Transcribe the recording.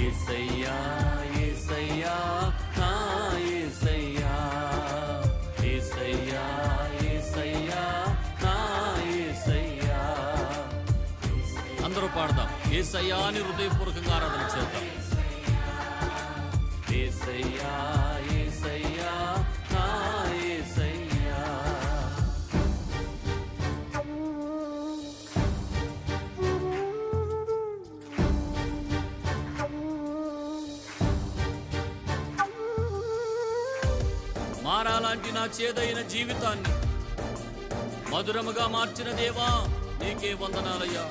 యేసయ్యా యేసయ్యా నా యేసయ్యా, యేసయ్యా యేసయ్యా నా యేసయ్యా. అందరూ పాడదాం, యేసయ్యా అని హృదయపూర్వకంగా ఆరాధన చేద్దాం. యేసయ్యా యేసయ్యా నా యేసయ్యా. మారాలాంటి నా చేదైన జీవితాన్ని మధురముగా మార్చిన దేవా నీకే వందనాలయ్యా.